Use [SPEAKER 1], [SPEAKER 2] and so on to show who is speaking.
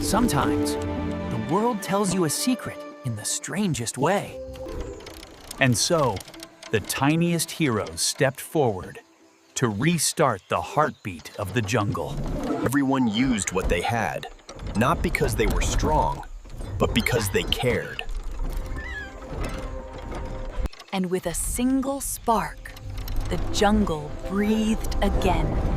[SPEAKER 1] Sometimes, the world tells you a secret in the strangest way. And so, the tiniest heroes stepped forward to restart the heartbeat of the jungle.
[SPEAKER 2] Everyone used what they had, not because they were strong, but because they cared.
[SPEAKER 3] And with a single spark, the jungle breathed again.